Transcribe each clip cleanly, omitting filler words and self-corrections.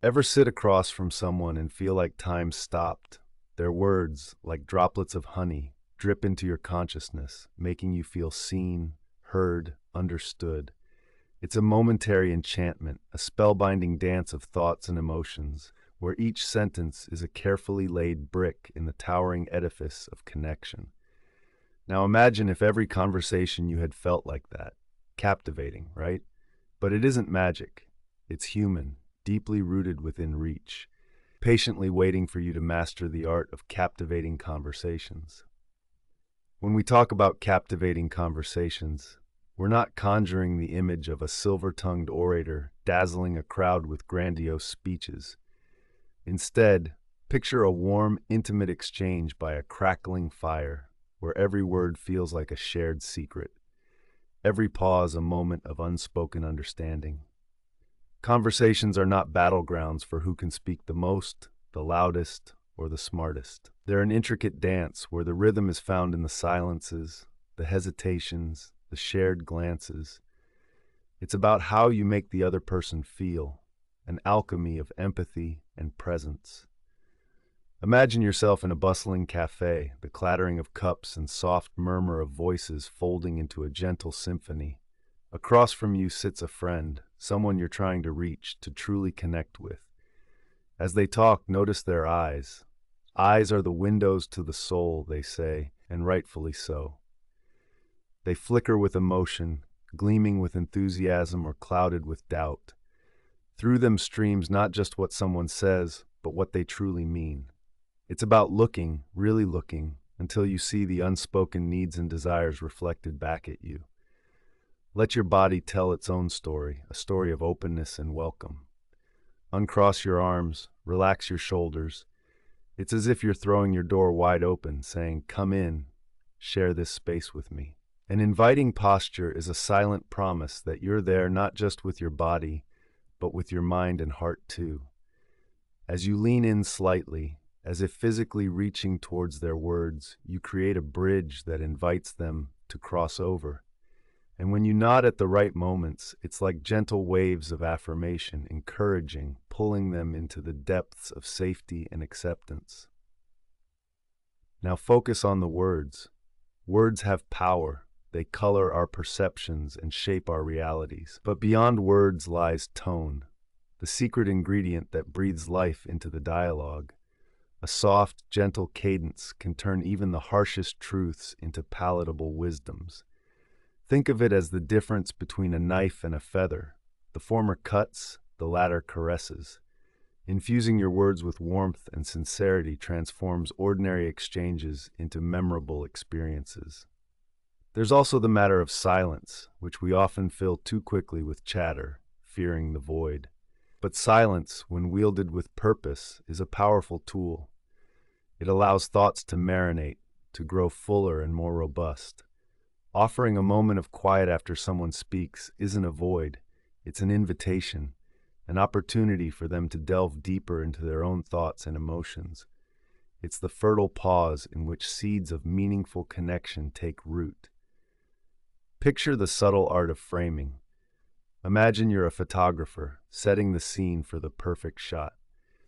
Ever sit across from someone and feel like time stopped? Their words, like droplets of honey, drip into your consciousness, making you feel seen, heard, understood. It's a momentary enchantment, a spellbinding dance of thoughts and emotions, where each sentence is a carefully laid brick in the towering edifice of connection. Now imagine if every conversation you had felt like that. Captivating, right? But it isn't magic. It's human, deeply rooted within reach, patiently waiting for you to master the art of captivating conversations. When we talk about captivating conversations, we're not conjuring the image of a silver-tongued orator dazzling a crowd with grandiose speeches. Instead, picture a warm, intimate exchange by a crackling fire, where every word feels like a shared secret, every pause a moment of unspoken understanding. Conversations are not battlegrounds for who can speak the most, the loudest, or the smartest. They're an intricate dance where the rhythm is found in the silences, the hesitations, the shared glances. It's about how you make the other person feel, an alchemy of empathy and presence. Imagine yourself in a bustling cafe, the clattering of cups and soft murmur of voices folding into a gentle symphony. Across from you sits a friend, someone you're trying to reach, to truly connect with. As they talk, notice their eyes. Eyes are the windows to the soul, they say, and rightfully so. They flicker with emotion, gleaming with enthusiasm or clouded with doubt. Through them streams not just what someone says, but what they truly mean. It's about looking, really looking, until you see the unspoken needs and desires reflected back at you. Let your body tell its own story, a story of openness and welcome. Uncross your arms, relax your shoulders. It's as if you're throwing your door wide open, saying, "Come in, share this space with me." An inviting posture is a silent promise that you're there not just with your body, but with your mind and heart too. As you lean in slightly, as if physically reaching towards their words, you create a bridge that invites them to cross over. And when you nod at the right moments, it's like gentle waves of affirmation, encouraging, pulling them into the depths of safety and acceptance. Now focus on the words. Words have power. They color our perceptions and shape our realities. But beyond words lies tone, the secret ingredient that breathes life into the dialogue. A soft, gentle cadence can turn even the harshest truths into palatable wisdoms. Think of it as the difference between a knife and a feather. The former cuts, the latter caresses. Infusing your words with warmth and sincerity transforms ordinary exchanges into memorable experiences. There's also the matter of silence, which we often fill too quickly with chatter, fearing the void. But silence, when wielded with purpose, is a powerful tool. It allows thoughts to marinate, to grow fuller and more robust. Offering a moment of quiet after someone speaks isn't a void, it's an invitation, an opportunity for them to delve deeper into their own thoughts and emotions. It's the fertile pause in which seeds of meaningful connection take root. Picture the subtle art of framing. Imagine you're a photographer, setting the scene for the perfect shot.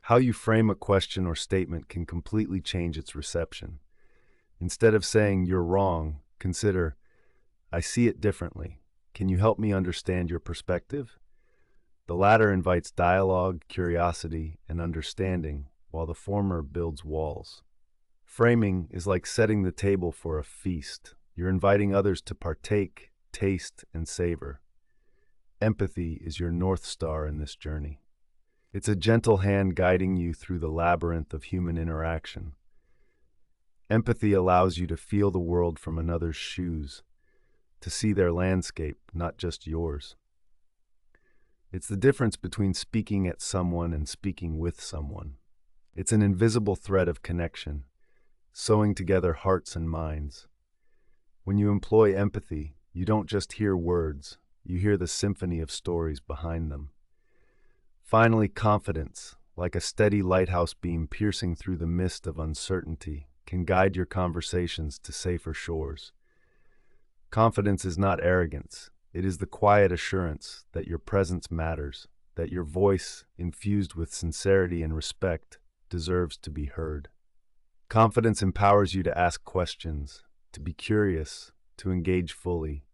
How you frame a question or statement can completely change its reception. Instead of saying, "You're wrong," consider, "I see it differently. Can you help me understand your perspective?" The latter invites dialogue, curiosity, and understanding, while the former builds walls. Framing is like setting the table for a feast. You're inviting others to partake, taste, and savor. Empathy is your North Star in this journey. It's a gentle hand guiding you through the labyrinth of human interaction. Empathy allows you to feel the world from another's shoes, to see their landscape, not just yours. It's the difference between speaking at someone and speaking with someone. It's an invisible thread of connection, sewing together hearts and minds. When you employ empathy, you don't just hear words, you hear the symphony of stories behind them. Finally, confidence, like a steady lighthouse beam piercing through the mist of uncertainty, can guide your conversations to safer shores. Confidence is not arrogance. It is the quiet assurance that your presence matters, that your voice, infused with sincerity and respect, deserves to be heard. Confidence empowers you to ask questions, to be curious, to engage fully.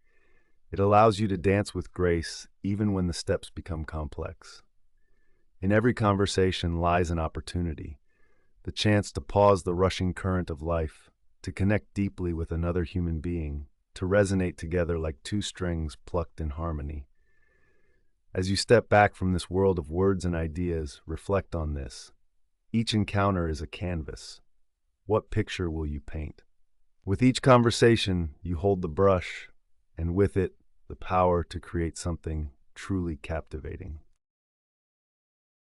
It allows you to dance with grace even when the steps become complex. In every conversation lies an opportunity, the chance to pause the rushing current of life, to connect deeply with another human being, to resonate together like two strings plucked in harmony. As you step back from this world of words and ideas, reflect on this. Each encounter is a canvas. What picture will you paint? With each conversation, you hold the brush, and with it, the power to create something truly captivating.